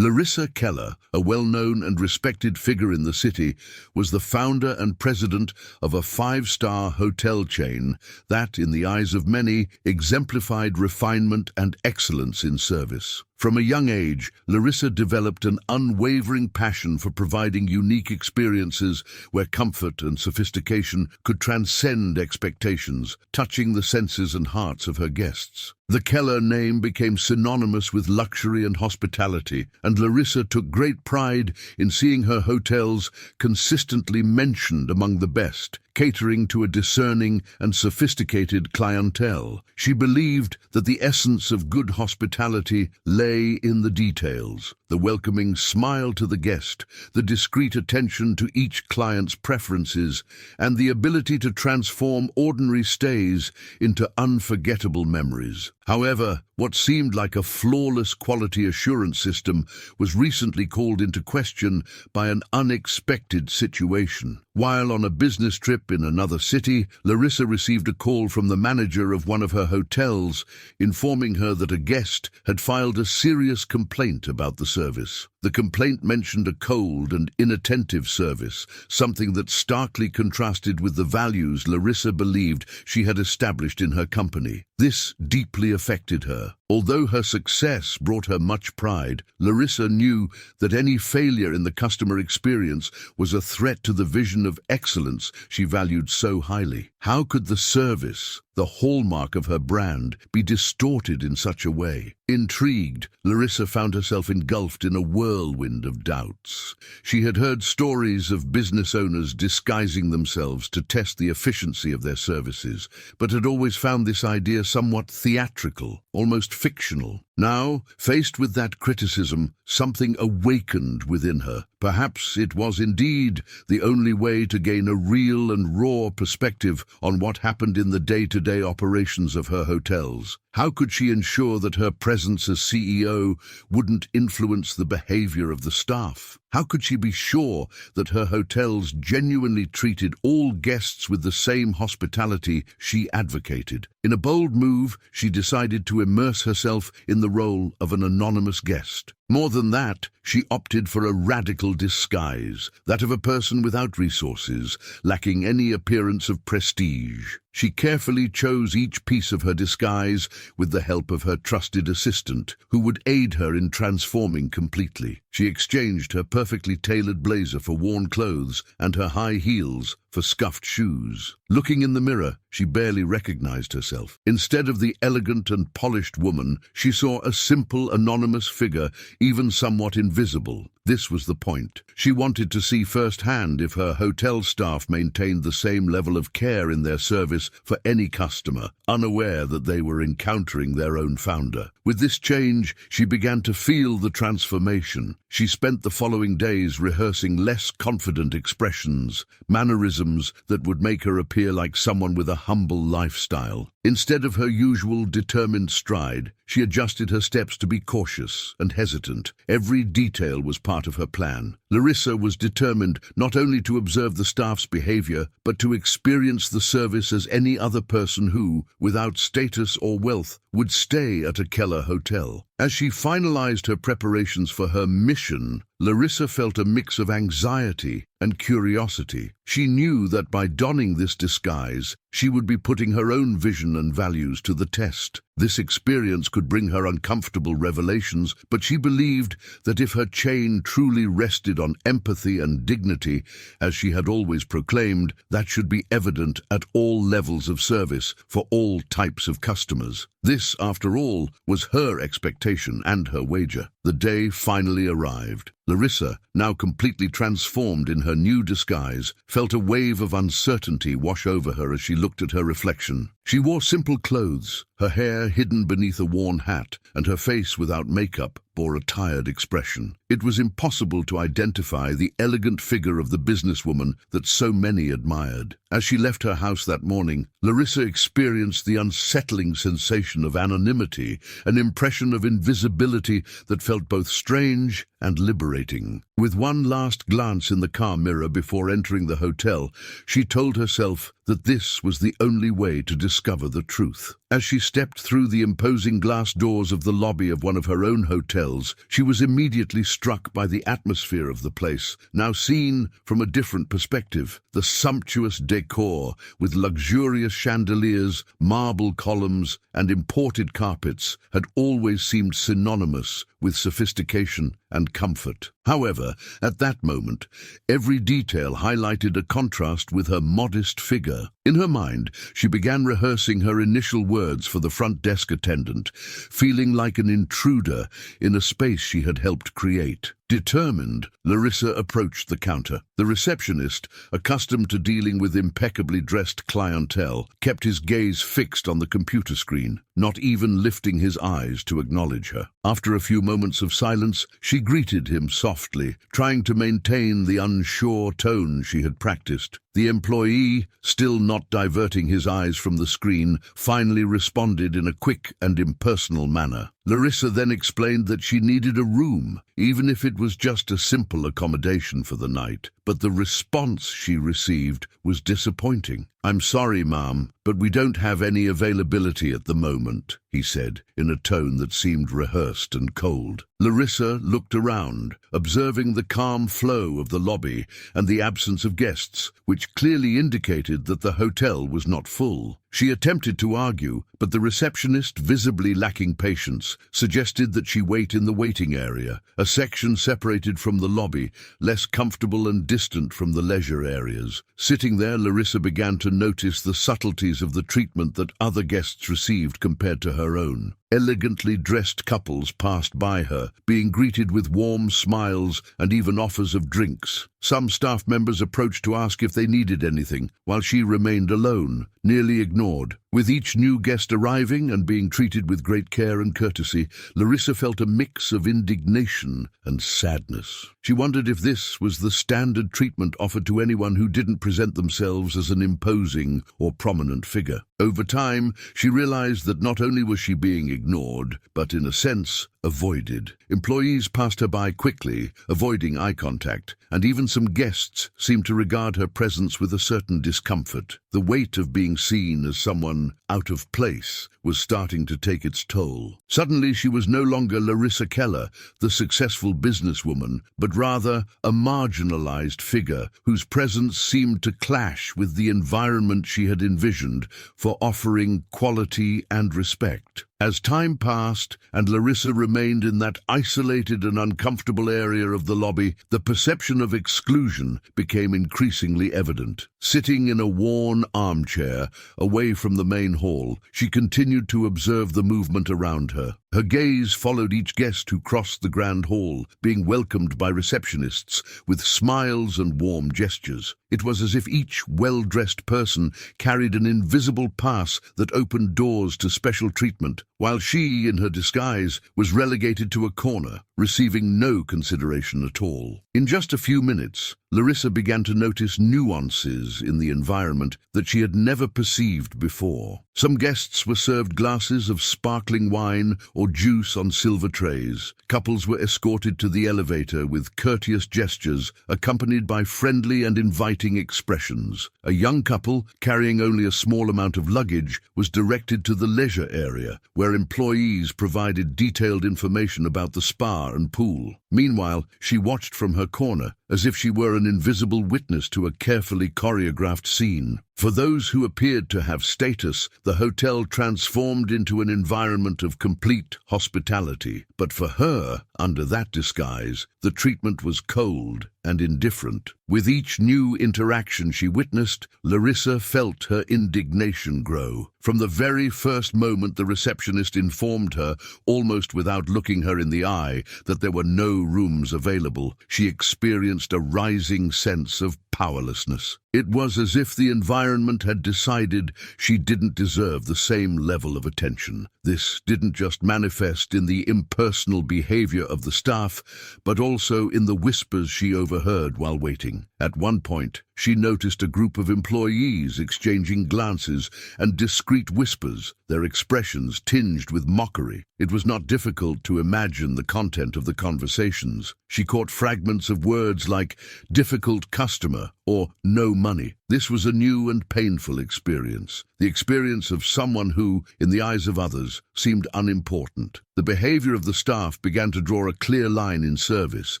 Larissa Keller, a well-known and respected figure in the city, was the founder and president of a five-star hotel chain that, in the eyes of many, exemplified refinement and excellence in service. From a young age, Larissa developed an unwavering passion for providing unique experiences where comfort and sophistication could transcend expectations, touching the senses and hearts of her guests. The Keller name became synonymous with luxury and hospitality, and Larissa took great pride in seeing her hotels consistently mentioned among the best, catering to a discerning and sophisticated clientele. She believed that the essence of good hospitality lay in the details, the welcoming smile to the guest, the discreet attention to each client's preferences, and the ability to transform ordinary stays into unforgettable memories. However, what seemed like a flawless quality assurance system was recently called into question by an unexpected situation. While on a business trip in another city, Larissa received a call from the manager of one of her hotels, informing her that a guest had filed a serious complaint about the service. The complaint mentioned a cold and inattentive service, something that starkly contrasted with the values Larissa believed she had established in her company. This deeply affected her. Although her success brought her much pride, Larissa knew that any failure in the customer experience was a threat to the vision of excellence she valued so highly. How could the service, the hallmark of her brand, be distorted in such a way? Intrigued, Larissa found herself engulfed in a whirlwind of doubts. She had heard stories of business owners disguising themselves to test the efficiency of their services, but had always found this idea somewhat theatrical, almost fictional. Now, faced with that criticism, something awakened within her. Perhaps it was indeed the only way to gain a real and raw perspective on what happened in the day-to-day operations of her hotels. How could she ensure that her presence as CEO wouldn't influence the behavior of the staff? How could she be sure that her hotels genuinely treated all guests with the same hospitality she advocated? In a bold move, she decided to immerse herself in the role of an anonymous guest. More than that, she opted for a radical disguise, that of a person without resources, lacking any appearance of prestige. She carefully chose each piece of her disguise with the help of her trusted assistant, who would aid her in transforming completely. She exchanged her perfectly tailored blazer for worn clothes and her high heels for scuffed shoes. Looking in the mirror, she barely recognized herself. Instead of the elegant and polished woman, she saw a simple, anonymous figure, even somewhat invisible. This was the point. She wanted to see firsthand if her hotel staff maintained the same level of care in their service for any customer, unaware that they were encountering their own founder. With this change, she began to feel the transformation. She spent the following days rehearsing less confident expressions, mannerisms that would make her appear like someone with a humble lifestyle. Instead of her usual determined stride, she adjusted her steps to be cautious and hesitant. Every detail was part of her plan. Larissa was determined not only to observe the staff's behavior, but to experience the service as any other person who, without status or wealth, would stay at a Keller hotel. As she finalized her preparations for her mission, Larissa felt a mix of anxiety and curiosity. She knew that by donning this disguise, she would be putting her own vision and values to the test. This experience could bring her uncomfortable revelations, but she believed that if her chain truly rested on empathy and dignity, as she had always proclaimed, that should be evident at all levels of service for all types of customers. This, after all, was her expectation and her wager. The day finally arrived. Larissa, now completely transformed in her new disguise, felt a wave of uncertainty wash over her as she looked at her reflection. She wore simple clothes, her hair hidden beneath a worn hat, and her face without makeup bore a tired expression. It was impossible to identify the elegant figure of the businesswoman that so many admired. As she left her house that morning, Larissa experienced the unsettling sensation of anonymity, an impression of invisibility that felt both strange and liberating. With one last glance in the car mirror before entering the hotel, she told herself that this was the only way to discover the truth. As she stepped through the imposing glass doors of the lobby of one of her own hotels, she was immediately struck by the atmosphere of the place, now seen from a different perspective. The sumptuous decor, with luxurious chandeliers, marble columns, and imported carpets, had always seemed synonymous with sophistication and comfort. However, at that moment, every detail highlighted a contrast with her modest figure. In her mind, she began rehearsing her initial words for the front desk attendant, feeling like an intruder in a space she had helped create. Determined, Lissa approached the counter. The receptionist, accustomed to dealing with impeccably dressed clientele, kept his gaze fixed on the computer screen, not even lifting his eyes to acknowledge her. After a few moments of silence, she greeted him softly, trying to maintain the unsure tone she had practiced. The employee, still not diverting his eyes from the screen, finally responded in a quick and impersonal manner. Lissa then explained that she needed a room, even if it was just a simple accommodation for the night. But the response she received was disappointing. "I'm sorry, ma'am, but we don't have any availability at the moment," he said, in a tone that seemed rehearsed and cold. Lissa looked around, observing the calm flow of the lobby and the absence of guests, which clearly indicated that the hotel was not full. She attempted to argue, but the receptionist, visibly lacking patience, suggested that she wait in the waiting area, a section separated from the lobby, less comfortable and distant from the leisure areas. Sitting there, Lissa began to notice the subtleties of the treatment that other guests received compared to her own. Elegantly dressed couples passed by her, being greeted with warm smiles and even offers of drinks. Some staff members approached to ask if they needed anything, while she remained alone, nearly ignored. With each new guest arriving and being treated with great care and courtesy, Lissa felt a mix of indignation and sadness. She wondered if this was the standard treatment offered to anyone who didn't present themselves as an imposing or prominent figure. Over time, she realized that not only was she being ignored, but in a sense, avoided. Employees passed her by quickly, avoiding eye contact, and even some guests seemed to regard her presence with a certain discomfort. The weight of being seen as someone out of place was starting to take its toll. Suddenly, she was no longer Lissa Keller, the successful businesswoman, but rather a marginalized figure whose presence seemed to clash with the environment she had envisioned for offering quality and respect. As time passed and Lissa remained in that isolated and uncomfortable area of the lobby, the perception of exclusion became increasingly evident. Sitting in a worn armchair, away from the main hall, she continued to observe the movement around her. Her gaze followed each guest who crossed the grand hall, being welcomed by receptionists with smiles and warm gestures. It was as if each well-dressed person carried an invisible pass that opened doors to special treatment, while she, in her disguise, was relegated to a corner, receiving no consideration at all. In just a few minutes, Lissa began to notice nuances in the environment that she had never perceived before. Some guests were served glasses of sparkling wine or juice on silver trays. Couples were escorted to the elevator with courteous gestures, accompanied by friendly and inviting expressions. A young couple, carrying only a small amount of luggage, was directed to the leisure area, where employees provided detailed information about the spa and pool. Meanwhile, she watched from her corner, as if she were an invisible witness to a carefully choreographed scene. For those who appeared to have status, the hotel transformed into an environment of complete hospitality. But for her, under that disguise, the treatment was cold and indifferent. With each new interaction she witnessed, Lissa felt her indignation grow. From the very first moment the receptionist informed her, almost without looking her in the eye, that there were no rooms available, she experienced a rising sense of powerlessness. It was as if the environment had decided she didn't deserve the same level of attention. This didn't just manifest in the impersonal behavior of the staff, but also in the whispers she overheard while waiting. At one point, she noticed a group of employees exchanging glances and discreet whispers, their expressions tinged with mockery. It was not difficult to imagine the content of the conversations. She caught fragments of words like difficult customer or no money. This was a new and painful experience, the experience of someone who, in the eyes of others, seemed unimportant. The behavior of the staff began to draw a clear line in service.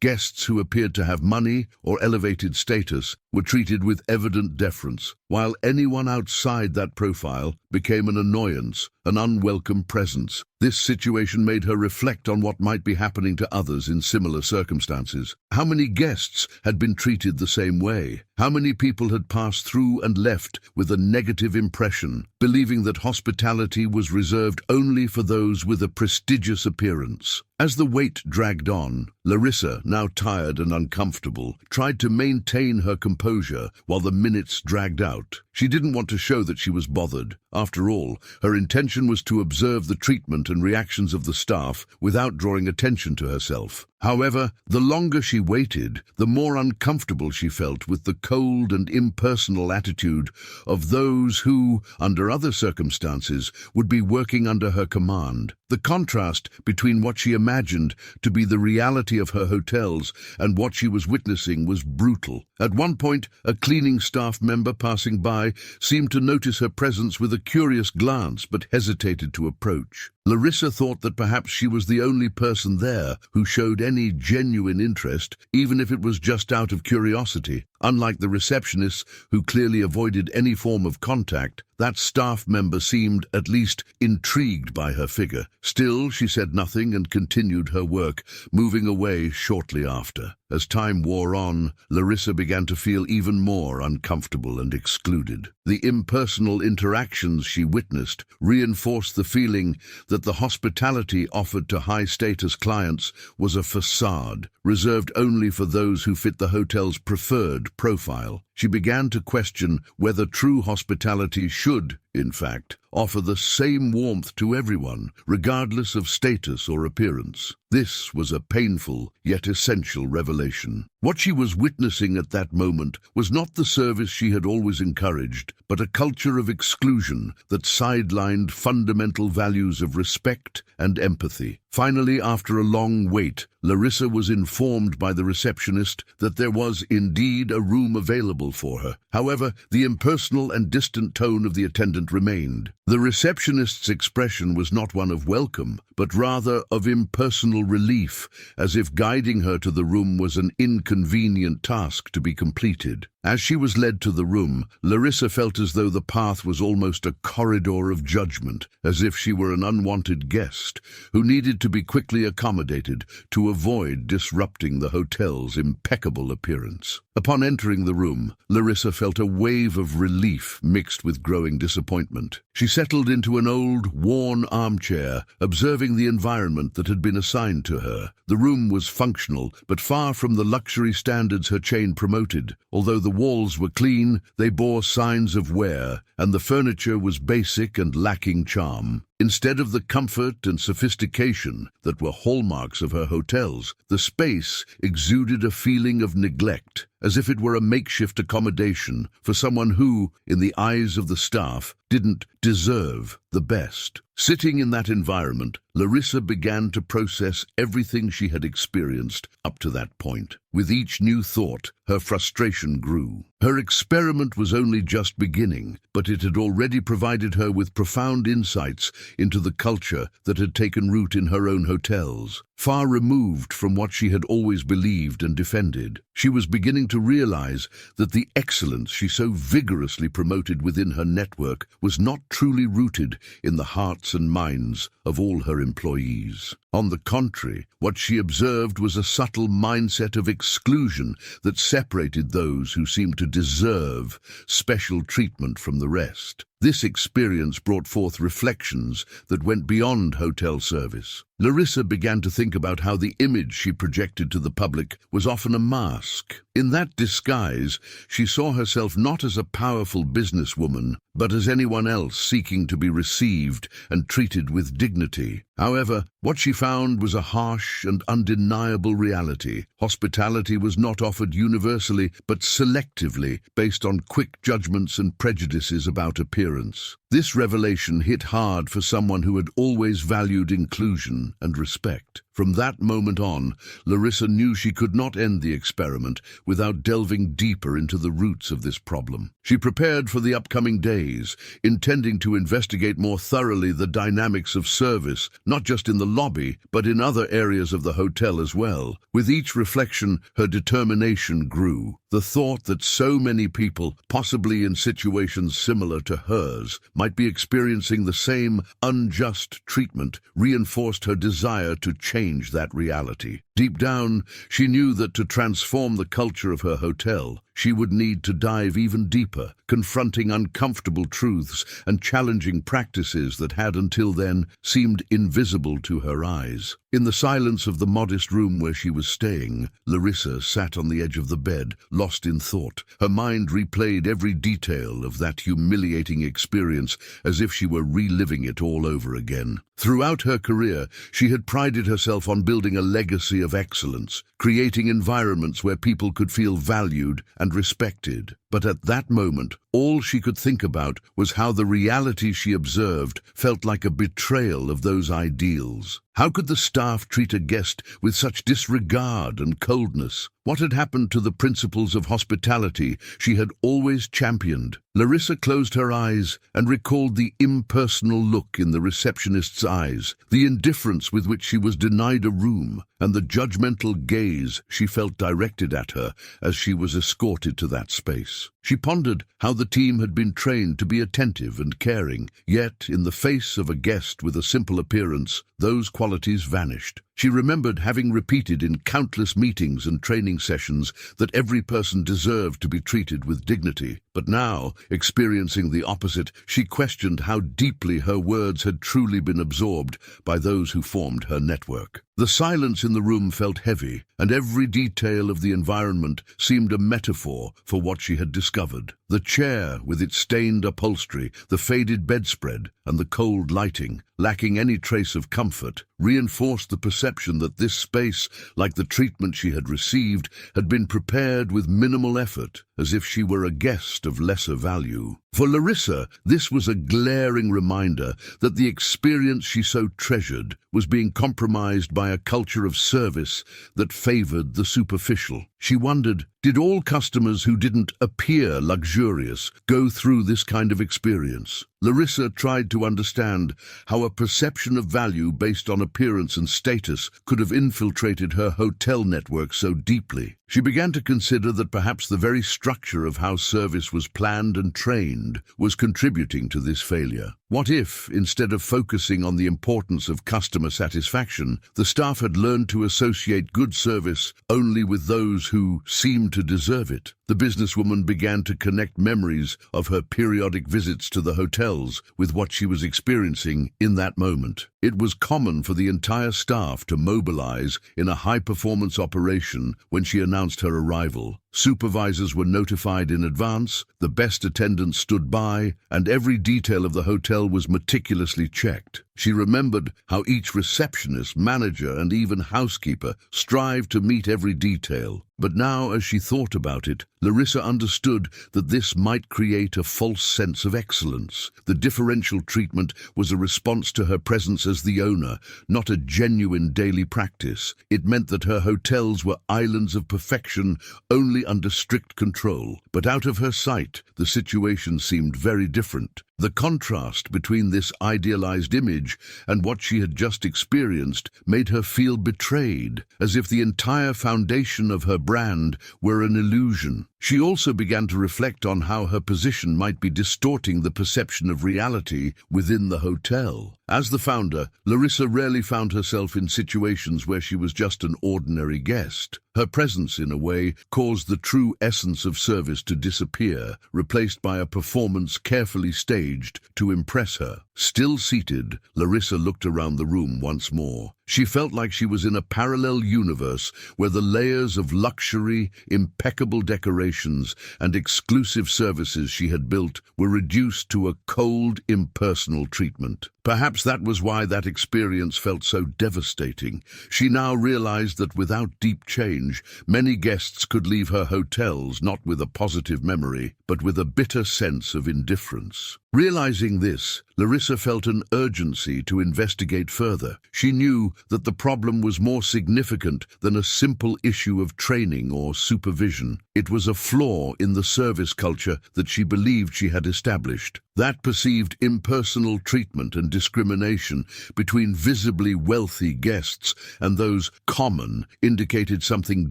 Guests who appeared to have money or elevated status were treated with evident deference, while anyone outside that profile became an annoyance, an unwelcome presence. This situation made her reflect on what might be happening to others in similar circumstances. How many guests had been treated the same way? How many people had passed through and left with a negative impression, believing that hospitality was reserved only for those with a prestigious appearance? As the wait dragged on, Larissa, now tired and uncomfortable, tried to maintain her composure while the minutes dragged out. She didn't want to show that she was bothered. After all, her intention was to observe the treatment and reactions of the staff without drawing attention to herself. However, the longer she waited, the more uncomfortable she felt with the cold and impersonal attitude of those who, under other circumstances, would be working under her command. The contrast between what she imagined to be the reality of her hotels and what she was witnessing was brutal. At one point, a cleaning staff member passing by seemed to notice her presence with a curious glance but hesitated to approach. Larissa thought that perhaps she was the only person there who showed any genuine interest, even if it was just out of curiosity. Unlike the receptionists, who clearly avoided any form of contact, that staff member seemed at least intrigued by her figure. Still, she said nothing and continued her work, moving away shortly after. As time wore on, Larissa began to feel even more uncomfortable and excluded. The impersonal interactions she witnessed reinforced the feeling that the hospitality offered to high-status clients was a facade, reserved only for those who fit the hotel's preferred profile. She began to question whether true hospitality should, in fact, offer the same warmth to everyone, regardless of status or appearance. This was a painful yet essential revelation. What she was witnessing at that moment was not the service she had always encouraged, but a culture of exclusion that sidelined fundamental values of respect and empathy. Finally, after a long wait, Larissa was informed by the receptionist that there was indeed a room available for her. However, the impersonal and distant tone of the attendant remained. The receptionist's expression was not one of welcome, but rather of impersonal relief, as if guiding her to the room was an inconvenient task to be completed. As she was led to the room, Larissa felt as though the path was almost a corridor of judgment, as if she were an unwanted guest who needed to be quickly accommodated to avoid disrupting the hotel's impeccable appearance. Upon entering the room, Larissa felt a wave of relief mixed with growing disappointment. She settled into an old, worn armchair, observing the environment that had been assigned to her. The room was functional, but far from the luxury standards her chain promoted. Although the walls were clean, they bore signs of wear, and the furniture was basic and lacking charm. Instead of the comfort and sophistication that were hallmarks of her hotels, the space exuded a feeling of neglect, as if it were a makeshift accommodation for someone who, in the eyes of the staff, didn't deserve the best. Sitting in that environment, Larissa began to process everything she had experienced up to that point. With each new thought, her frustration grew. Her experiment was only just beginning, but it had already provided her with profound insights into the culture that had taken root in her own hotels. Far removed from what she had always believed and defended, she was beginning to realize that the excellence she so vigorously promoted within her network was not truly rooted in the hearts and minds of all her employees. On the contrary, what she observed was a subtle mindset of exclusion that separated those who seemed to deserve special treatment from the rest. This experience brought forth reflections that went beyond hotel service. Larissa began to think about how the image she projected to the public was often a mask. In that disguise, she saw herself not as a powerful businesswoman, but as anyone else seeking to be received and treated with dignity. However, what she found was a harsh and undeniable reality. Hospitality was not offered universally, but selectively, based on quick judgments and prejudices about appearance. This revelation hit hard for someone who had always valued inclusion and respect. From that moment on, Larissa knew she could not end the experiment without delving deeper into the roots of this problem. She prepared for the upcoming days, intending to investigate more thoroughly the dynamics of service, not just in the lobby, but in other areas of the hotel as well. With each reflection, her determination grew. The thought that so many people, possibly in situations similar to hers, might be experiencing the same unjust treatment reinforced her desire to change that reality. Deep down, she knew that to transform the culture of her hotel, she would need to dive even deeper, confronting uncomfortable truths and challenging practices that had until then seemed invisible to her eyes. In the silence of the modest room where she was staying, Larissa sat on the edge of the bed, lost in thought. Her mind replayed every detail of that humiliating experience as if she were reliving it all over again. Throughout her career, she had prided herself on building a legacy of excellence, creating environments where people could feel valued and respected. But at that moment, all she could think about was how the reality she observed felt like a betrayal of those ideals. How could the staff treat a guest with such disregard and coldness? What had happened to the principles of hospitality she had always championed? Larissa closed her eyes and recalled the impersonal look in the receptionist's eyes, the indifference with which she was denied a room, and the judgmental gaze she felt directed at her as she was escorted to that space. She pondered how the team had been trained to be attentive and caring, yet in the face of a guest with a simple appearance, those qualities vanished. She remembered having repeated in countless meetings and training sessions that every person deserved to be treated with dignity. But now, experiencing the opposite, she questioned how deeply her words had truly been absorbed by those who formed her network. The silence in the room felt heavy, and every detail of the environment seemed a metaphor for what she had discovered. The chair, with its stained upholstery, the faded bedspread, and the cold lighting, lacking any trace of comfort, reinforced the perception that this space, like the treatment she had received, had been prepared with minimal effort, as if she were a guest of lesser value. For Larissa, this was a glaring reminder that the experience she so treasured was being compromised by a culture of service that favored the superficial. She wondered, did all customers who didn't appear luxurious go through this kind of experience? Larissa tried to understand how a perception of value based on appearance and status could have infiltrated her hotel network so deeply. She began to consider that perhaps the very structure of how service was planned and trained was contributing to this failure. What if, instead of focusing on the importance of customer satisfaction, the staff had learned to associate good service only with those who seemed to deserve it? The businesswoman began to connect memories of her periodic visits to the hotels with what she was experiencing in that moment. It was common for the entire staff to mobilize in a high-performance operation when she announced her arrival. Supervisors were notified in advance, the best attendants stood by, and every detail of the hotel was meticulously checked. She remembered how each receptionist, manager, and even housekeeper strived to meet every detail. But now, as she thought about it, Larissa understood that this might create a false sense of excellence. The differential treatment was a response to her presence as the owner, not a genuine daily practice. It meant that her hotels were islands of perfection only under strict control. But out of her sight, the situation seemed very different. The contrast between this idealized image and what she had just experienced made her feel betrayed, as if the entire foundation of her brand were an illusion. She also began to reflect on how her position might be distorting the perception of reality within the hotel. As the founder, Larissa rarely found herself in situations where she was just an ordinary guest. Her presence, in a way, caused the true essence of service to disappear, replaced by a performance carefully staged to impress her. Still seated, Larissa looked around the room once more. She felt like she was in a parallel universe where the layers of luxury, impeccable decorations, and exclusive services she had built were reduced to a cold, impersonal treatment. Perhaps that was why that experience felt so devastating. She now realized that without deep change, many guests could leave her hotels not with a positive memory, but with a bitter sense of indifference. Realizing this, Larissa felt an urgency to investigate further. She knew that the problem was more significant than a simple issue of training or supervision. It was a flaw in the service culture that she believed she had established. That perceived impersonal treatment and discrimination between visibly wealthy guests and those common indicated something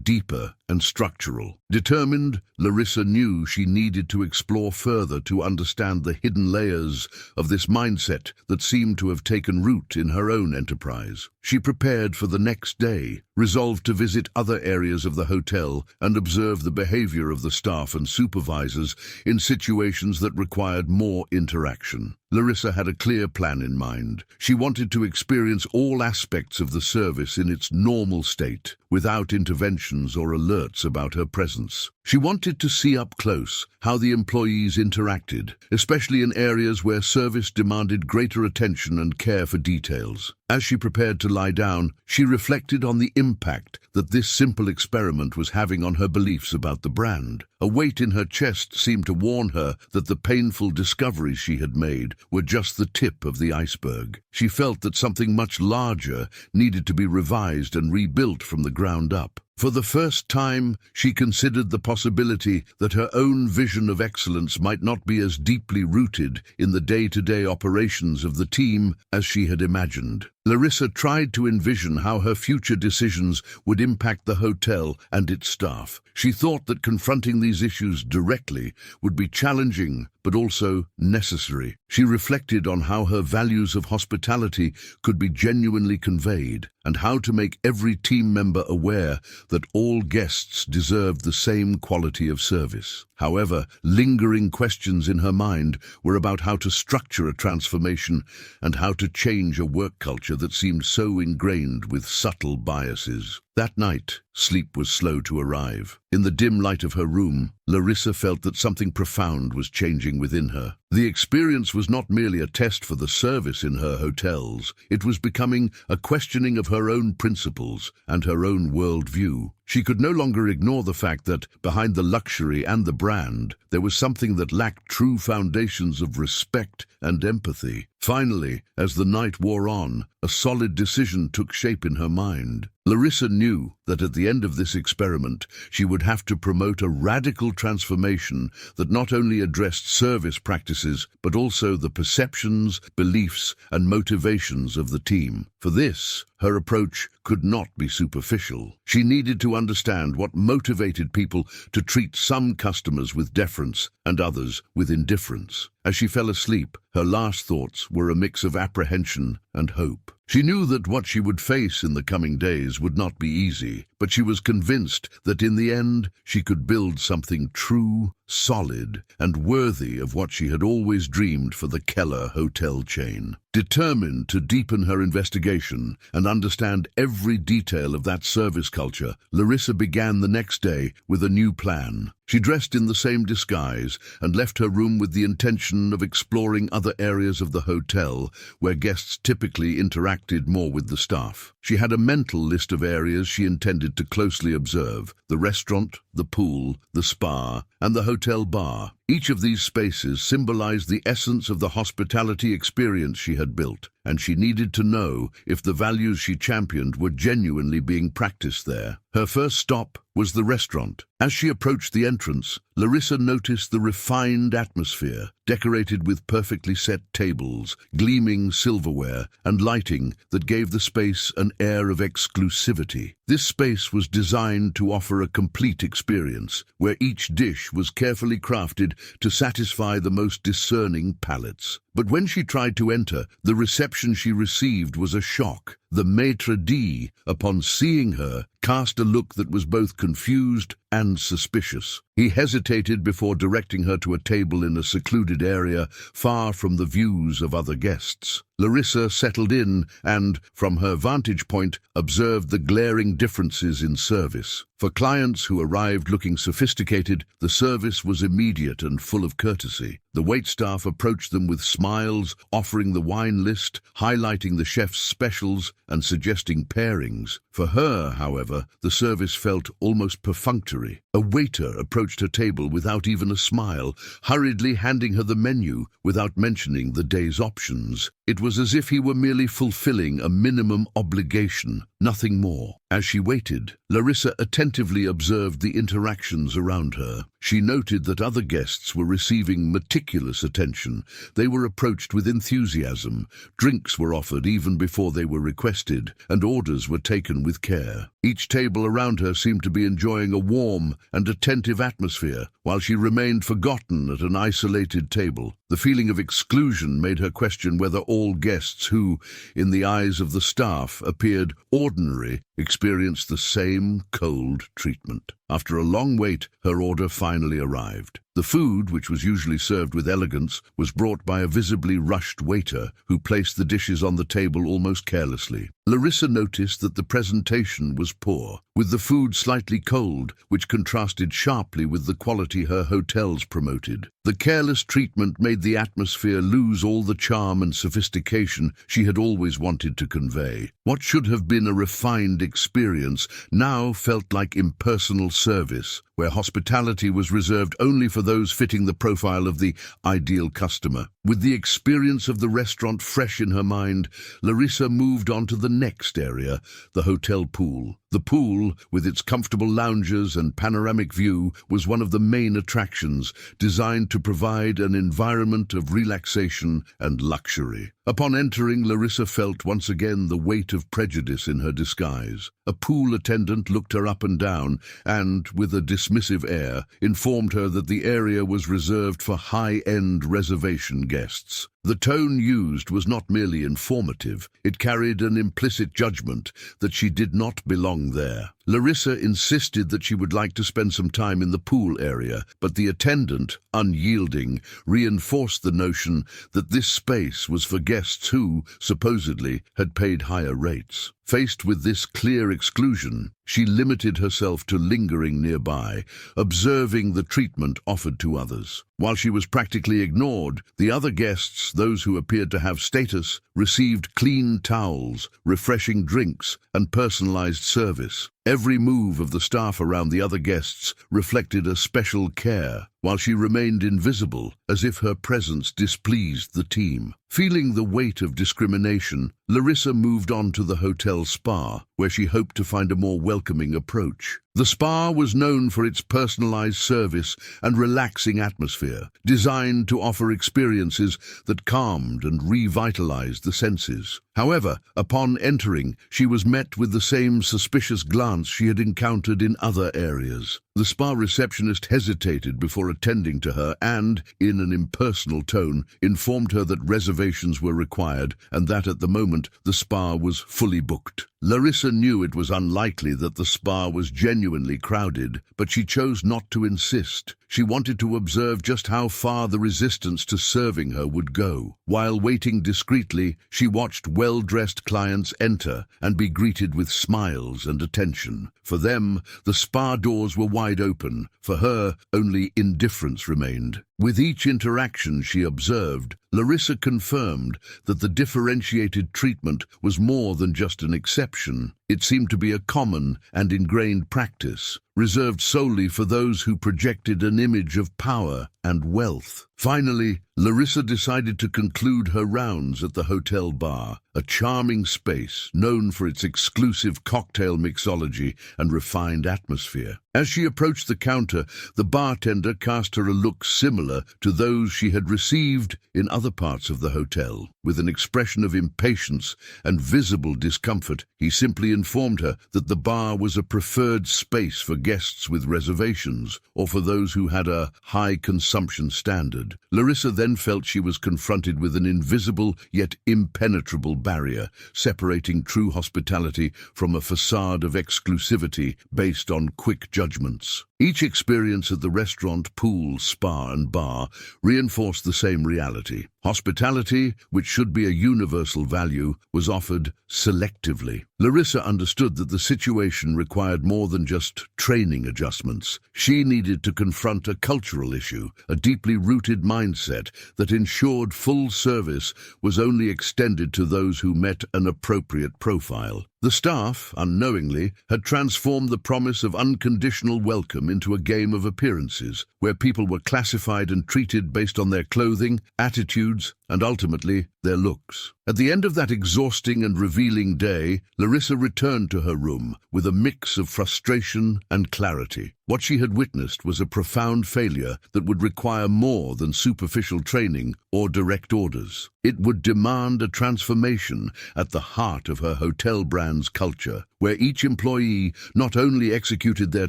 deeper and structural. Determined, Larissa knew she needed to explore further to understand the hidden layers of this mindset that seemed to have taken root in her own enterprise. She prepared for the next day, resolved to visit other areas of the hotel and observe the behavior of the staff and supervisors in situations that required more interaction. Larissa had a clear plan in mind. She wanted to experience all aspects of the service in its normal state, without interventions or alerts about her presence. She wanted to see up close how the employees interacted, especially in areas where service demanded greater attention and care for details. As she prepared to lie down, she reflected on the impact that this simple experiment was having on her beliefs about the brand. A weight in her chest seemed to warn her that the painful discoveries she had made were just the tip of the iceberg. She felt that something much larger needed to be revised and rebuilt from the ground up. For the first time, she considered the possibility that her own vision of excellence might not be as deeply rooted in the day-to-day operations of the team as she had imagined. Larissa tried to envision how her future decisions would impact the hotel and its staff. She thought that confronting these issues directly would be challenging, but also necessary. She reflected on how her values of hospitality could be genuinely conveyed, and how to make every team member aware that all guests deserved the same quality of service. However, lingering questions in her mind were about how to structure a transformation and how to change a work culture that seemed so ingrained with subtle biases. That night, sleep was slow to arrive. In the dim light of her room, Larissa felt that something profound was changing within her. The experience was not merely a test for the service in her hotels. It was becoming a questioning of her own principles and her own worldview. She could no longer ignore the fact that, behind the luxury and the brand, there was something that lacked true foundations of respect and empathy. Finally, as the night wore on, a solid decision took shape in her mind. Larissa knew that at the end of this experiment, she would have to promote a radical transformation that not only addressed service practices, but also the perceptions, beliefs, and motivations of the team. For this, her approach could not be superficial. She needed to understand what motivated people to treat some customers with deference and others with indifference. As she fell asleep, her last thoughts were a mix of apprehension and hope. She knew that what she would face in the coming days would not be easy, but she was convinced that in the end she could build something true, solid, and worthy of what she had always dreamed for the Keller hotel chain. Determined to deepen her investigation and understand every detail of that service culture, Larissa began the next day with a new plan. She dressed in the same disguise and left her room with the intention of exploring other areas of the hotel where guests typically interacted more with the staff. She had a mental list of areas she intended to closely observe: the restaurant, the pool, the spa, and the hotel bar. Each of these spaces symbolized the essence of the hospitality experience she had built, and she needed to know if the values she championed were genuinely being practiced there. Her first stop was the restaurant. As she approached the entrance, Larissa noticed the refined atmosphere, decorated with perfectly set tables, gleaming silverware, and lighting that gave the space an air of exclusivity. This space was designed to offer a complete experience, where each dish was carefully crafted to satisfy the most discerning palates. But when she tried to enter, the reception she received was a shock. The maitre d', upon seeing her, cast a look that was both confused and suspicious. He hesitated before directing her to a table in a secluded area, far from the views of other guests. Lissa settled in and, from her vantage point, observed the glaring differences in service. For clients who arrived looking sophisticated, the service was immediate and full of courtesy. The waitstaff approached them with smiles, offering the wine list, highlighting the chef's specials, and suggesting pairings. For her, however, the service felt almost perfunctory. A waiter approached her table without even a smile, hurriedly handing her the menu without mentioning the day's options. It was as if he were merely fulfilling a minimum obligation, nothing more. As she waited, Lissa attentively observed the interactions around her. She noted that other guests were receiving meticulous attention. They were approached with enthusiasm. Drinks were offered even before they were requested, and orders were taken with care. Each table around her seemed to be enjoying a warm and attentive atmosphere, while she remained forgotten at an isolated table. The feeling of exclusion made her question whether all guests who, in the eyes of the staff, appeared ordinary, experienced the same cold treatment. After a long wait, her order finally arrived. The food, which was usually served with elegance, was brought by a visibly rushed waiter who placed the dishes on the table almost carelessly. Lissa noticed that the presentation was poor, with the food slightly cold, which contrasted sharply with the quality her hotels promoted. The careless treatment made the atmosphere lose all the charm and sophistication she had always wanted to convey. What should have been a refined experience now felt like impersonal service, where hospitality was reserved only for those fitting the profile of the ideal customer. With the experience of the restaurant fresh in her mind, Lissa moved on to the next area, the hotel pool. The pool, with its comfortable lounges and panoramic view, was one of the main attractions, designed to provide an environment of relaxation and luxury. Upon entering, Lissa felt once again the weight of prejudice in her disguise. A pool attendant looked her up and down and, with a dismissive air, informed her that the area was reserved for high-end reservation guests. The tone used was not merely informative, it carried an implicit judgment that she did not belong there. Lissa insisted that she would like to spend some time in the pool area, but the attendant, unyielding, reinforced the notion that this space was for guests who, supposedly, had paid higher rates. Faced with this clear exclusion, she limited herself to lingering nearby, observing the treatment offered to others. While she was practically ignored, the other guests, those who appeared to have status, received clean towels, refreshing drinks, and personalized service. Every move of the staff around the other guests reflected a special care, while she remained invisible, as if her presence displeased the team. Feeling the weight of discrimination, Lissa moved on to the hotel spa, where she hoped to find a more welcoming approach. The spa was known for its personalized service and relaxing atmosphere, designed to offer experiences that calmed and revitalized the senses. However, upon entering, she was met with the same suspicious glance she had encountered in other areas. The spa receptionist hesitated before attending to her and, in an impersonal tone, informed her that reservations were required and that at the moment the spa was fully booked. Lissa knew it was unlikely that the spa was genuinely crowded, but she chose not to insist. She wanted to observe just how far the resistance to serving her would go. While waiting discreetly, she watched well-dressed clients enter and be greeted with smiles and attention. For them, the spa doors were wide open. For her, only indifference remained. With each interaction she observed, Lissa confirmed that the differentiated treatment was more than just an exception. It seemed to be a common and ingrained practice, reserved solely for those who projected an image of power and wealth. Finally, Lissa decided to conclude her rounds at the hotel bar, a charming space known for its exclusive cocktail mixology and refined atmosphere. As she approached the counter, the bartender cast her a look similar to those she had received in other parts of the hotel. With an expression of impatience and visible discomfort, he simply informed her that the bar was a preferred space for guests with reservations or for those who had a high consumption standard. Lissa then felt she was confronted with an invisible yet impenetrable barrier, separating true hospitality from a facade of exclusivity based on quick judgments. Each experience at the restaurant, pool, spa, and bar reinforced the same reality. Hospitality, which should be a universal value, was offered selectively. Lissa understood that the situation required more than just training adjustments. She needed to confront a cultural issue, a deeply rooted mindset that ensured full service was only extended to those who met an appropriate profile. The staff, unknowingly, had transformed the promise of unconditional welcome into a game of appearances, where people were classified and treated based on their clothing, attitudes, and ultimately, their looks. At the end of that exhausting and revealing day, Lissa returned to her room with a mix of frustration and clarity. What she had witnessed was a profound failure that would require more than superficial training or direct orders. It would demand a transformation at the heart of her hotel brand's culture, where each employee not only executed their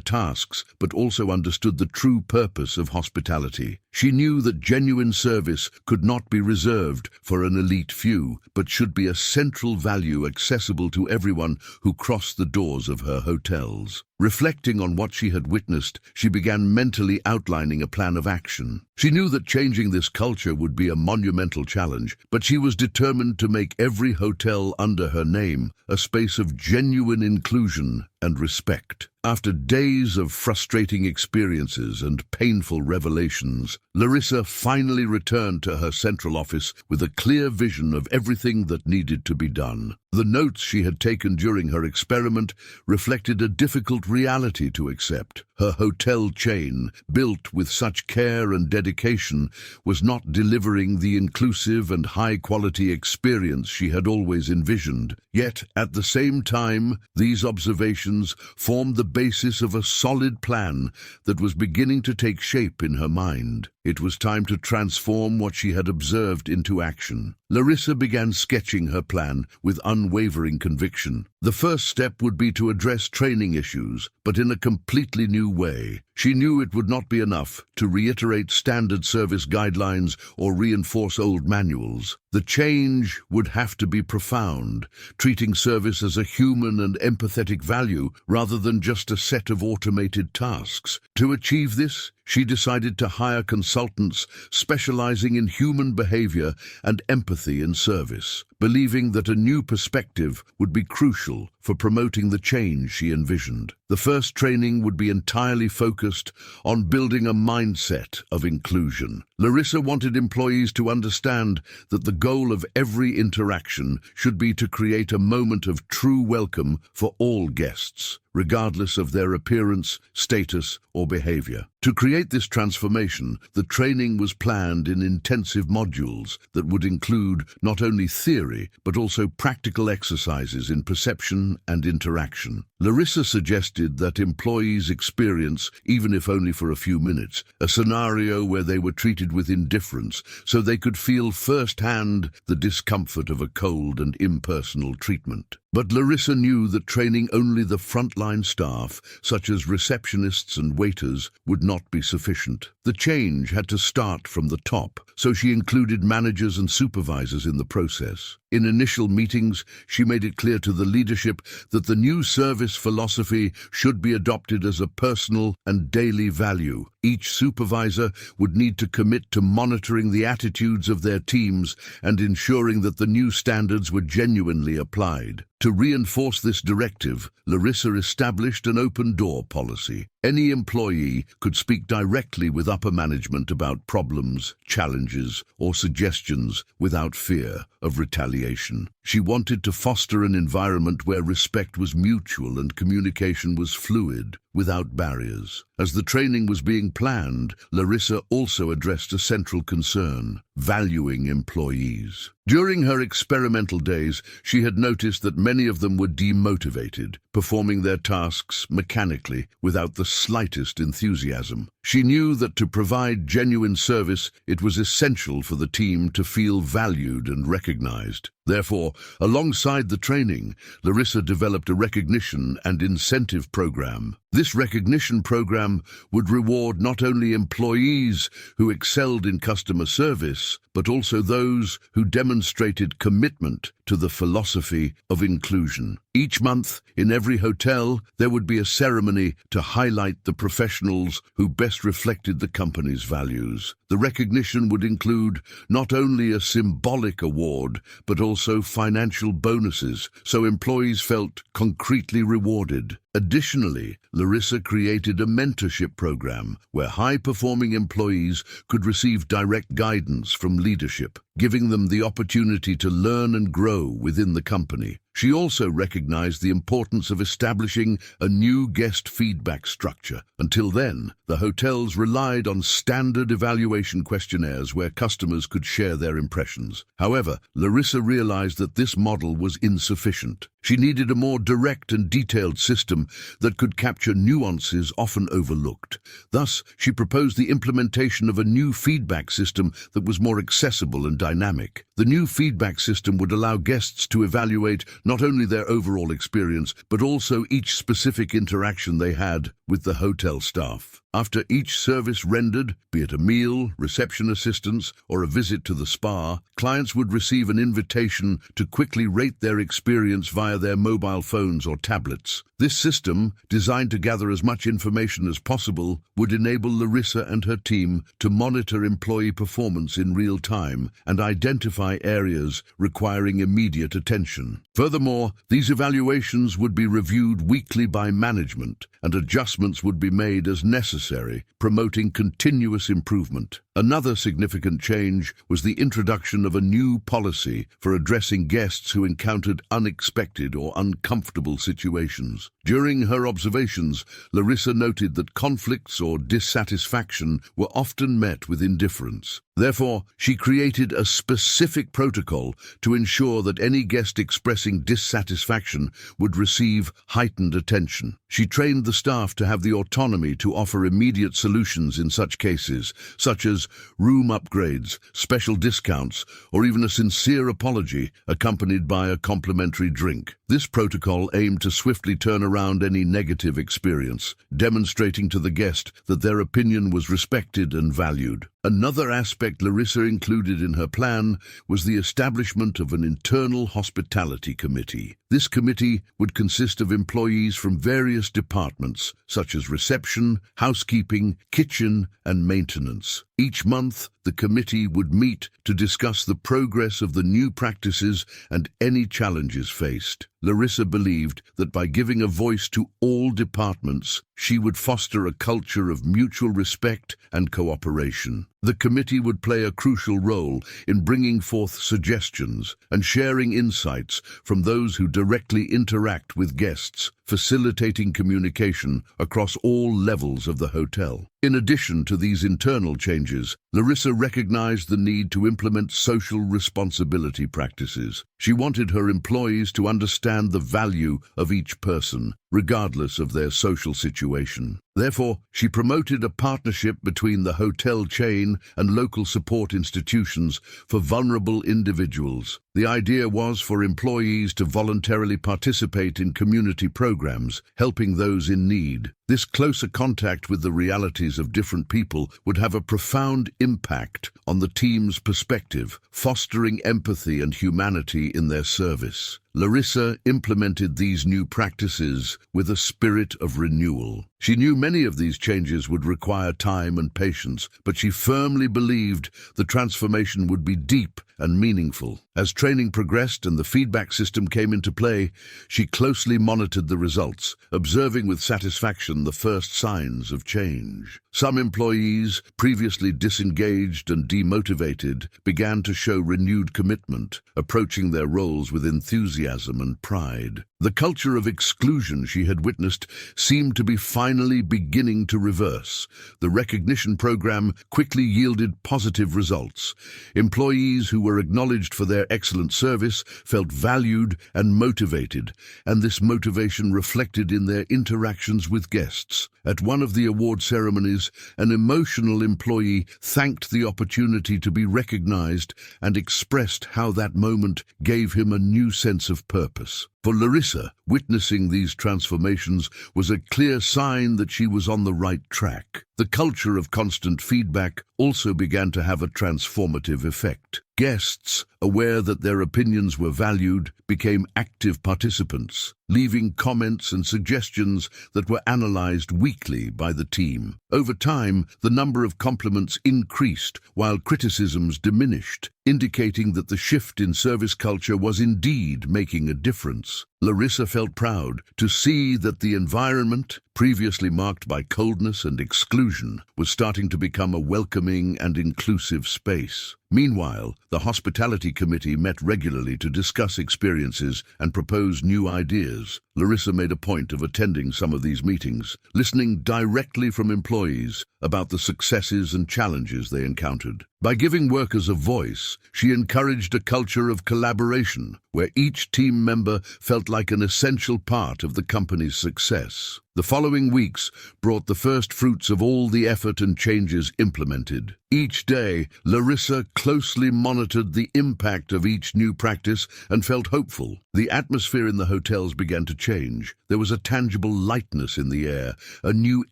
tasks, but also understood the true purpose of hospitality. She knew that genuine service could not be reserved for an elite few, but should be a central value accessible to everyone who crossed the doors of her hotels. Reflecting on what she had witnessed, she began mentally outlining a plan of action. She knew that changing this culture would be a monumental challenge, but she was determined to make every hotel under her name a space of genuine inclusion and respect. After days of frustrating experiences and painful revelations, Lissa finally returned to her central office with a clear vision of everything that needed to be done. The notes she had taken during her experiment reflected a difficult reality to accept. Her hotel chain, built with such care and dedication, was not delivering the inclusive and high-quality experience she had always envisioned. Yet, at the same time, these observations formed the basis of a solid plan that was beginning to take shape in her mind. It was time to transform what she had observed into action. Lissa began sketching her plan with unwavering conviction. The first step would be to address training issues, but in a completely new way. She knew it would not be enough to reiterate standard service guidelines or reinforce old manuals. The change would have to be profound, treating service as a human and empathetic value rather than just a set of automated tasks. To achieve this, she decided to hire consultants specializing in human behavior and empathy in service, believing that a new perspective would be crucial for promoting the change she envisioned. The first training would be entirely focused on building a mindset of inclusion. Lissa wanted employees to understand that the goal of every interaction should be to create a moment of true welcome for all guests, regardless of their appearance, status, or behavior. To create this transformation, the training was planned in intensive modules that would include not only theory, but also practical exercises in perception and interaction. Lissa suggested that employees experience, even if only for a few minutes, a scenario where they were treated with indifference so they could feel firsthand the discomfort of a cold and impersonal treatment. But Lissa knew that training only the frontline staff, such as receptionists and waiters, would not be sufficient. The change had to start from the top, so she included managers and supervisors in the process. In initial meetings, she made it clear to the leadership that the new service philosophy should be adopted as a personal and daily value. Each supervisor would need to commit to monitoring the attitudes of their teams and ensuring that the new standards were genuinely applied. To reinforce this directive, Lissa established an open-door policy. Any employee could speak directly with upper management about problems, challenges, or suggestions without fear of retaliation. She wanted to foster an environment where respect was mutual and communication was fluid, without barriers. As the training was being planned, Lissa also addressed a central concern: valuing employees. During her experimental days, she had noticed that many of them were demotivated, performing their tasks mechanically without the slightest enthusiasm. She knew that to provide genuine service, it was essential for the team to feel valued and recognized. Therefore, alongside the training, Lissa developed a recognition and incentive program. This recognition program would reward not only employees who excelled in customer service, but also those who demonstrated commitment to the philosophy of inclusion. Each month, in every hotel, there would be a ceremony to highlight the professionals who best reflected the company's values. The recognition would include not only a symbolic award, but also financial bonuses, so employees felt concretely rewarded. Additionally, Lissa created a mentorship program where high-performing employees could receive direct guidance from leadership, giving them the opportunity to learn and grow within the company. She also recognized the importance of establishing a new guest feedback structure. Until then, the hotels relied on standard evaluation questionnaires where customers could share their impressions. However, Lissa realized that this model was insufficient. She needed a more direct and detailed system that could capture nuances often overlooked. Thus, she proposed the implementation of a new feedback system that was more accessible and dynamic. The new feedback system would allow guests to evaluate not only their overall experience, but also each specific interaction they had with the hotel staff. After each service rendered, be it a meal, reception assistance, or a visit to the spa, clients would receive an invitation to quickly rate their experience via their mobile phones or tablets. This system, designed to gather as much information as possible, would enable Lissa and her team to monitor employee performance in real time and identify areas requiring immediate attention. Furthermore, these evaluations would be reviewed weekly by management, and adjustments would be made as necessary, promoting continuous improvement. Another significant change was the introduction of a new policy for addressing guests who encountered unexpected or uncomfortable situations. During her observations, Lissa noted that conflicts or dissatisfaction were often met with indifference. Therefore, she created a specific protocol to ensure that any guest expressing dissatisfaction would receive heightened attention. She trained the staff to have the autonomy to offer immediate solutions in such cases, such as room upgrades, special discounts, or even a sincere apology accompanied by a complimentary drink. This protocol aimed to swiftly turn around any negative experience, demonstrating to the guest that their opinion was respected and valued. Another aspect Lissa included in her plan was the establishment of an internal hospitality committee. This committee would consist of employees from various departments, such as reception, housekeeping, kitchen, and maintenance. Each month, the committee would meet to discuss the progress of the new practices and any challenges faced. Lissa believed that by giving a voice to all departments, she would foster a culture of mutual respect and cooperation. The committee would play a crucial role in bringing forth suggestions and sharing insights from those who directly interact with guests, facilitating communication across all levels of the hotel. In addition to these internal changes, Lissa recognized the need to implement social responsibility practices. She wanted her employees to understand the value of each person, regardless of their social situation. Therefore, she promoted a partnership between the hotel chain and local support institutions for vulnerable individuals. The idea was for employees to voluntarily participate in community programs, helping those in need. This closer contact with the realities of different people would have a profound impact on the team's perspective, fostering empathy and humanity in their service. Lissa implemented these new practices with a spirit of renewal. She knew many of these changes would require time and patience, but she firmly believed the transformation would be deep and meaningful. As training progressed and the feedback system came into play, she closely monitored the results, observing with satisfaction the first signs of change. Some employees, previously disengaged and demotivated, began to show renewed commitment, approaching their roles with enthusiasm and pride. The culture of exclusion she had witnessed seemed to be finally finally beginning to reverse. The recognition program quickly yielded positive results. Employees who were acknowledged for their excellent service felt valued and motivated, and this motivation reflected in their interactions with guests. At one of the award ceremonies, an emotional employee thanked the opportunity to be recognized and expressed how that moment gave him a new sense of purpose. For Lissa, witnessing these transformations was a clear sign that she was on the right track. The culture of constant feedback also began to have a transformative effect. Guests, aware that their opinions were valued, became active participants, leaving comments and suggestions that were analyzed weekly by the team. Over time, the number of compliments increased while criticisms diminished, indicating that the shift in service culture was indeed making a difference. Lissa felt proud to see that the environment, previously marked by coldness and exclusion, was starting to become a welcoming and inclusive space. Meanwhile, the hospitality committee met regularly to discuss experiences and propose new ideas. Lissa made a point of attending some of these meetings, listening directly from employees about the successes and challenges they encountered. By giving workers a voice, she encouraged a culture of collaboration, where each team member felt like an essential part of the company's success. The following weeks brought the first fruits of all the effort and changes implemented. Each day, Lissa closely monitored the impact of each new practice and felt hopeful. The atmosphere in the hotels began to change. There was a tangible lightness in the air, a new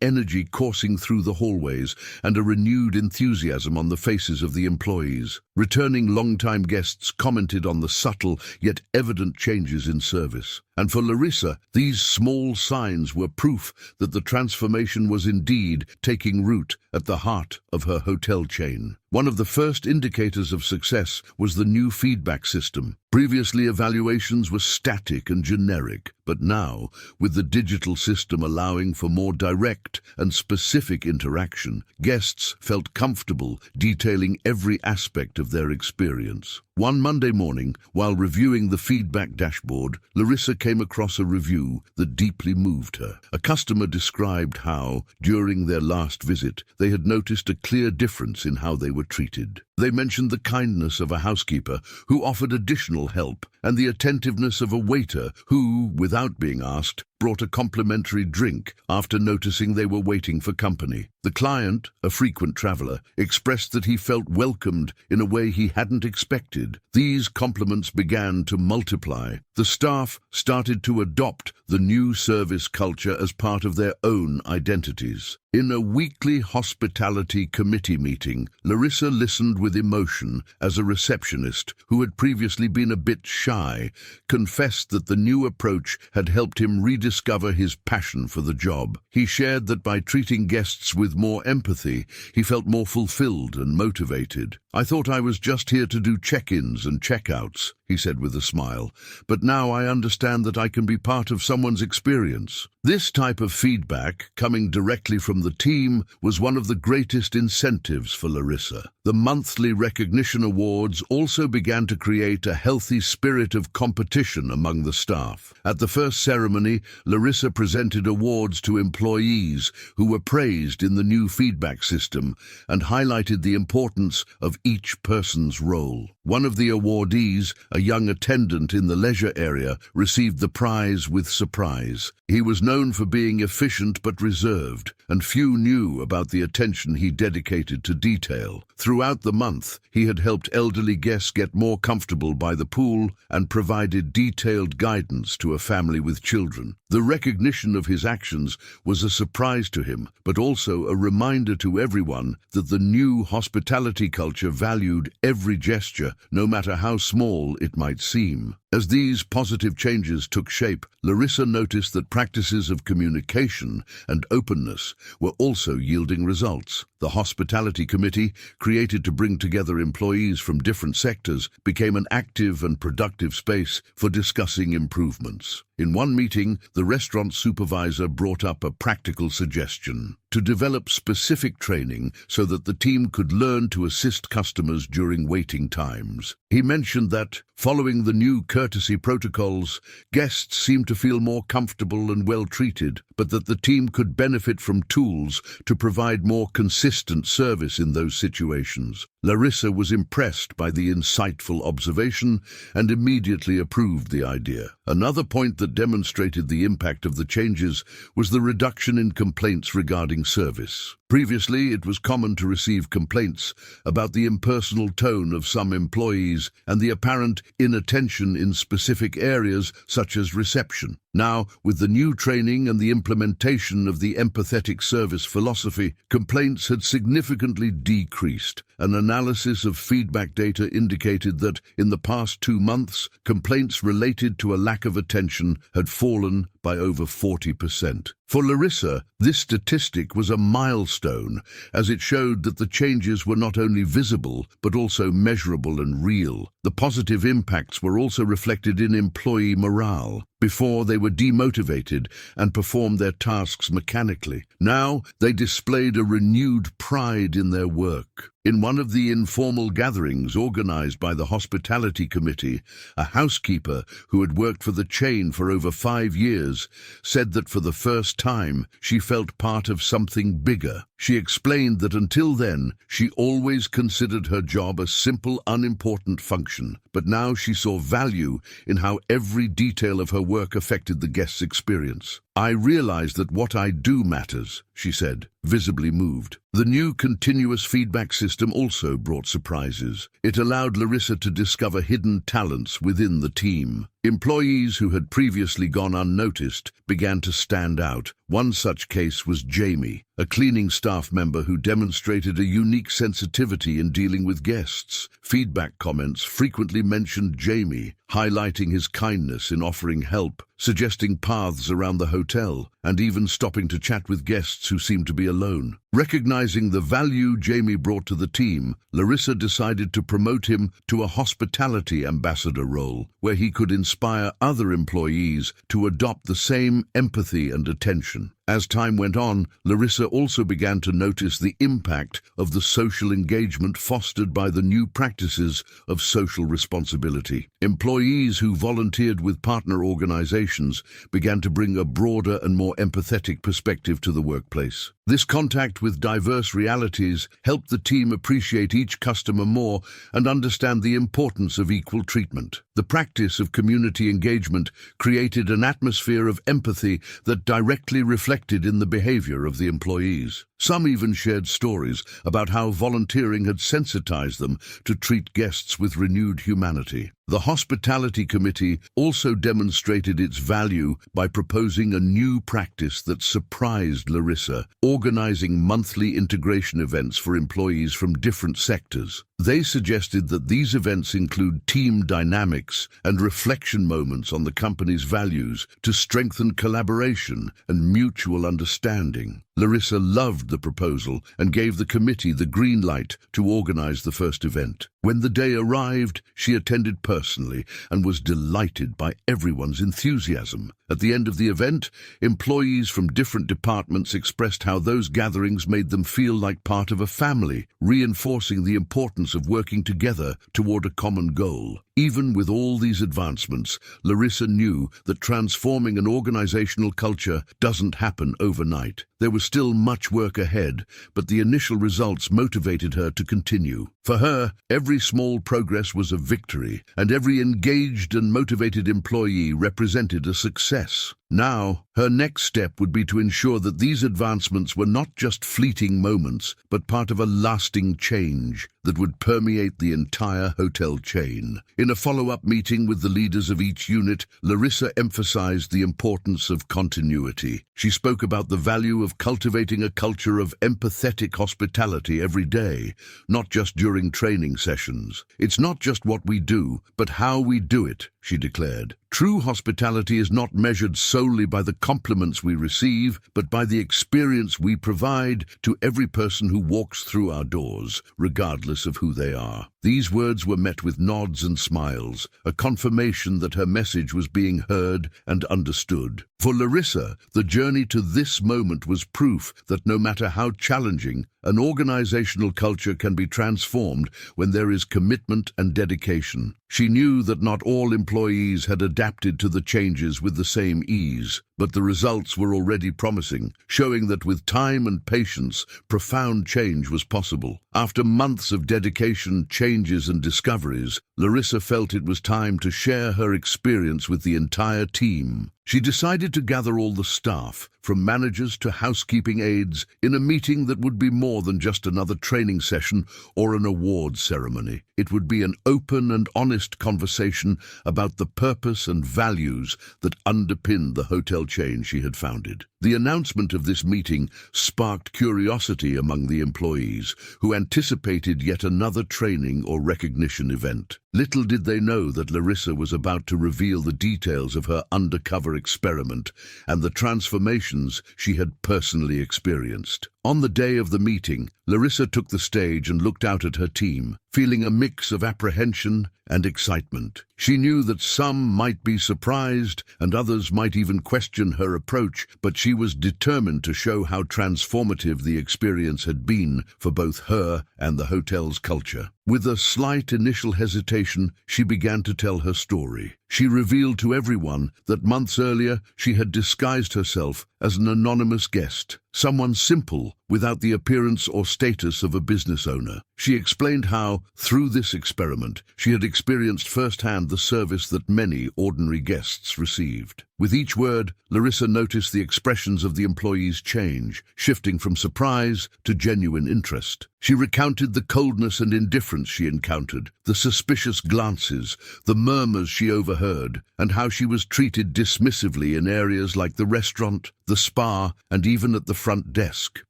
energy coursing through the hallways, and a renewed enthusiasm on the faces of the employees. Returning long-time guests commented on the subtle yet evident changes in service. And for Lissa, these small signs were proof that the transformation was indeed taking root at the heart of her hotel chain. One of the first indicators of success was the new feedback system. Previously, evaluations were static and generic, but now, with the digital system allowing for more direct and specific interaction, guests felt comfortable detailing every aspect of their experience. One Monday morning, while reviewing the feedback dashboard, Lissa came across a review that deeply moved her. A customer described how, during their last visit, they had noticed a clear difference in how they were treated. They mentioned the kindness of a housekeeper who offered additional help, and the attentiveness of a waiter who, without being asked, brought a complimentary drink after noticing they were waiting for company. The client, a frequent traveler, expressed that he felt welcomed in a way he hadn't expected. These compliments began to multiply. The staff started to adopt the new service culture as part of their own identities. In a weekly hospitality committee meeting, Lissa listened with emotion as a receptionist who had previously been a bit shy confessed that the new approach had helped him rediscover his passion for the job. He shared that by treating guests with more empathy, he felt more fulfilled and motivated. "I thought I was just here to do check-ins and check-outs," he said with a smile, "but now I understand that I can be part of someone's experience." This type of feedback, coming directly from the team, was one of the greatest incentives for Lissa. The monthly recognition awards also began to create a healthy spirit of competition among the staff. At the first ceremony, Lissa presented awards to employees who were praised in the new feedback system and highlighted the importance of each person's role. One of the awardees, a young attendant in the leisure area, received the prize with surprise. He was known for being efficient but reserved, and few knew about the attention he dedicated to detail. Throughout the month, he had helped elderly guests get more comfortable by the pool and provided detailed guidance to a family with children. The recognition of his actions was a surprise to him, but also a reminder to everyone that the new hospitality culture valued every gesture, no matter how small it might seem. As these positive changes took shape, Lissa noticed that practices of communication and openness were also yielding results. The hospitality committee, created to bring together employees from different sectors, became an active and productive space for discussing improvements. In one meeting, the restaurant supervisor brought up a practical suggestion: to develop specific training so that the team could learn to assist customers during waiting times. He mentioned that, following the new courtesy courtesy protocols, guests seemed to feel more comfortable and well treated, but that the team could benefit from tools to provide more consistent service in those situations. Lissa was impressed by the insightful observation and immediately approved the idea. Another point that demonstrated the impact of the changes was the reduction in complaints regarding service. Previously, it was common to receive complaints about the impersonal tone of some employees and the apparent inattention in specific areas such as reception. Now, with the new training and the implementation of the empathetic service philosophy, complaints had significantly decreased. An analysis of feedback data indicated that, in the past 2 months, complaints related to a lack of attention had fallen by over 40%. For Lissa, this statistic was a milestone, as it showed that the changes were not only visible, but also measurable and real. The positive impacts were also reflected in employee morale. Before, they were demotivated and performed their tasks mechanically. Now, they displayed a renewed pride in their work. In one of the informal gatherings organized by the hospitality committee, a housekeeper who had worked for the chain for over 5 years said that for the first time she felt part of something bigger. She explained that until then, she always considered her job a simple, unimportant function, but now she saw value in how every detail of her work affected the guest's experience. "I realize that what I do matters," she said, visibly moved. The new continuous feedback system also brought surprises. It allowed Lissa to discover hidden talents within the team. Employees who had previously gone unnoticed began to stand out. One such case was Jamie, a cleaning staff member who demonstrated a unique sensitivity in dealing with guests. Feedback comments frequently mentioned Jamie, highlighting his kindness in offering help, suggesting paths around the hotel, and even stopping to chat with guests who seemed to be alone. Recognizing the value Jamie brought to the team, Lissa decided to promote him to a hospitality ambassador role, where he could inspire other employees to adopt the same empathy and attention. As time went on, Lissa also began to notice the impact of the social engagement fostered by the new practices of social responsibility. Employees who volunteered with partner organizations began to bring a broader and more empathetic perspective to the workplace. This contact with diverse realities helped the team appreciate each customer more and understand the importance of equal treatment. The practice of community engagement created an atmosphere of empathy that directly reflected in the behavior of the employees. Some even shared stories about how volunteering had sensitized them to treat guests with renewed humanity. The hospitality committee also demonstrated its value by proposing a new practice that surprised Lissa, organizing monthly integration events for employees from different sectors. They suggested that these events include team dynamics and reflection moments on the company's values to strengthen collaboration and mutual understanding. Lissa loved the proposal and gave the committee the green light to organize the first event. When the day arrived, she attended personally and was delighted by everyone's enthusiasm. At the end of the event, employees from different departments expressed how those gatherings made them feel like part of a family, reinforcing the importance of working together toward a common goal. Even with all these advancements, Lissa knew that transforming an organizational culture doesn't happen overnight. There was still much work ahead, but the initial results motivated her to continue. For her, every small progress was a victory, and every engaged and motivated employee represented a success. Now, her next step would be to ensure that these advancements were not just fleeting moments, but part of a lasting change that would permeate the entire hotel chain. In a follow-up meeting with the leaders of each unit, Lissa emphasized the importance of continuity. She spoke about the value of cultivating a culture of empathetic hospitality every day, not just during training sessions. "It's not just what we do, but how we do it," she declared. "True hospitality is not measured solely by the compliments we receive, but by the experience we provide to every person who walks through our doors, regardless of who they are." These words were met with nods and smiles, a confirmation that her message was being heard and understood. For Lissa, the journey to this moment was proof that no matter how challenging, An organizational culture can be transformed when there is commitment and dedication. She knew that not all employees had adapted to the changes with the same ease, but the results were already promising, showing that with time and patience, profound change was possible. After months of dedication, changes and discoveries, Lissa felt it was time to share her experience with the entire team. She decided to gather all the staff, from managers to housekeeping aides, in a meeting that would be more than just another training session or an awards ceremony. It would be an open and honest conversation about the purpose and values that underpinned the hotel chain she had founded. The announcement of this meeting sparked curiosity among the employees, who anticipated yet another training or recognition event. Little did they know that Lissa was about to reveal the details of her undercover experiment and the transformations she had personally experienced. On the day of the meeting, Lissa took the stage and looked out at her team, feeling a mix of apprehension and excitement. She knew that some might be surprised and others might even question her approach, but she was determined to show how transformative the experience had been for both her and the hotel's culture. With a slight initial hesitation, she began to tell her story. She revealed to everyone that months earlier she had disguised herself as an anonymous guest, someone simple, without the appearance or status of a business owner. She explained how, through this experiment, she had experienced firsthand the service that many ordinary guests received. With each word, Lissa noticed the expressions of the employees change, shifting from surprise to genuine interest. She recounted the coldness and indifference she encountered, the suspicious glances, the murmurs she overheard, and how she was treated dismissively in areas like the restaurant, the spa, and even at the front desk.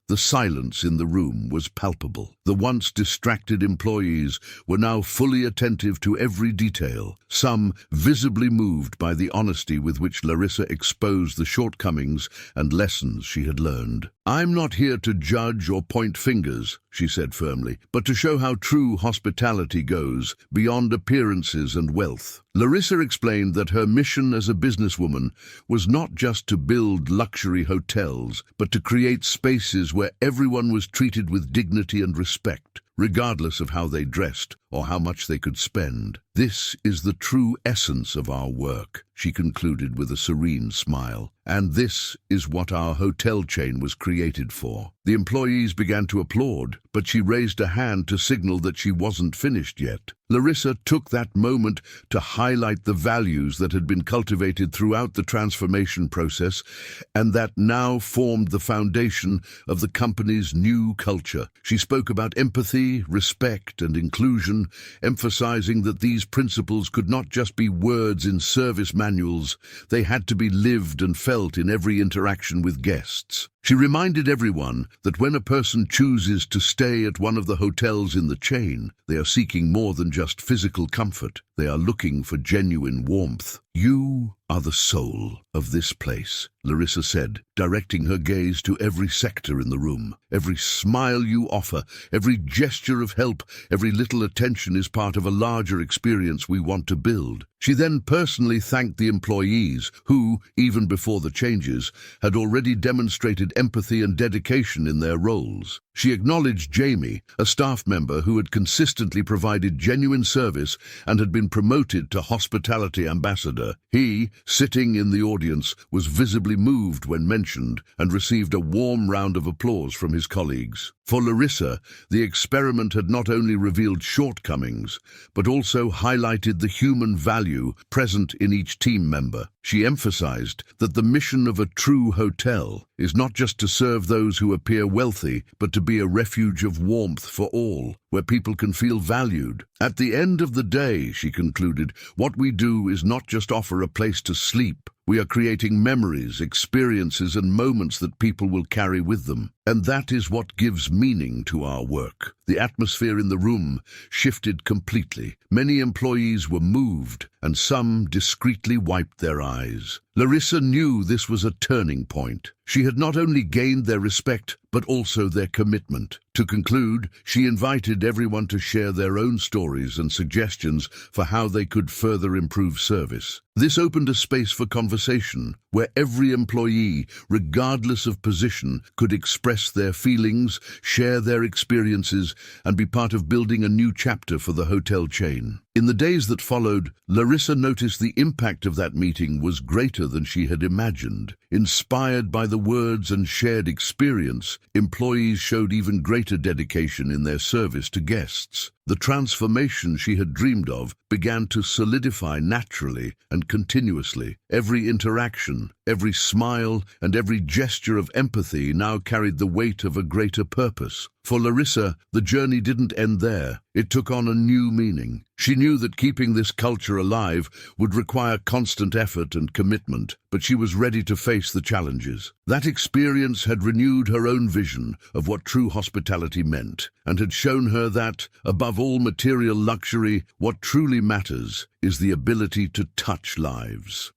The silence in the room was palpable. The once distracted employees were now fully attentive to every detail, some visibly moved by the honesty with which Lissa exposed the shortcomings and lessons she had learned. "I'm not here to judge or point fingers," she said firmly, "but to show how true hospitality goes beyond appearances and wealth." Lissa explained that her mission as a businesswoman was not just to build luxury hotels, but to create spaces where everyone was treated with dignity and respect, regardless of how they dressed or how much they could spend. "This is the true essence of our work," she concluded with a serene smile. "And this is what our hotel chain was created for." The employees began to applaud, but she raised a hand to signal that she wasn't finished yet. Lissa took that moment to highlight the values that had been cultivated throughout the transformation process and that now formed the foundation of the company's new culture. She spoke about empathy, respect, and inclusion, emphasizing that these principles could not just be words in service manuals, they had to be lived and felt in every interaction with guests. She reminded everyone that when a person chooses to stay at one of the hotels in the chain, they are seeking more than just physical comfort. They are looking for genuine warmth. "You are the soul of this place," Lissa said, directing her gaze to every sector in the room. "Every smile you offer, every gesture of help, every little attention is part of a larger experience we want to build." She then personally thanked the employees who, even before the changes, had already demonstrated empathy and dedication in their roles. She acknowledged Jamie, a staff member who had consistently provided genuine service and had been promoted to hospitality ambassador. He, sitting in the audience, was visibly moved when mentioned and received a warm round of applause from his colleagues. For Lissa, the experiment had not only revealed shortcomings, but also highlighted the human value present in each team member. She emphasized that the mission of a true hotel is not just to serve those who appear wealthy, but to be a refuge of warmth for all, where people can feel valued. "At the end of the day," she concluded, "what we do is not just offer a place to sleep. We are creating memories, experiences, and moments that people will carry with them. And that is what gives meaning to our work." The atmosphere in the room shifted completely. Many employees were moved, and some discreetly wiped their eyes. Lissa knew this was a turning point. She had not only gained their respect, but also their commitment. To conclude, she invited everyone to share their own stories and suggestions for how they could further improve service. This opened a space for conversation, where every employee, regardless of position, could express their feelings, share their experiences, and be part of building a new chapter for the hotel chain. In the days that followed, Lissa noticed the impact of that meeting was greater than she had imagined. Inspired by the words and shared experience, employees showed even greater dedication in their service to guests. The transformation she had dreamed of began to solidify naturally and continuously. Every interaction, every smile, and every gesture of empathy now carried the weight of a greater purpose. For Lissa, the journey didn't end there. It took on a new meaning. She knew that keeping this culture alive would require constant effort and commitment, but she was ready to face the challenges. That experience had renewed her own vision of what true hospitality meant, and had shown her that, above all material luxury, what truly matters is the ability to touch lives.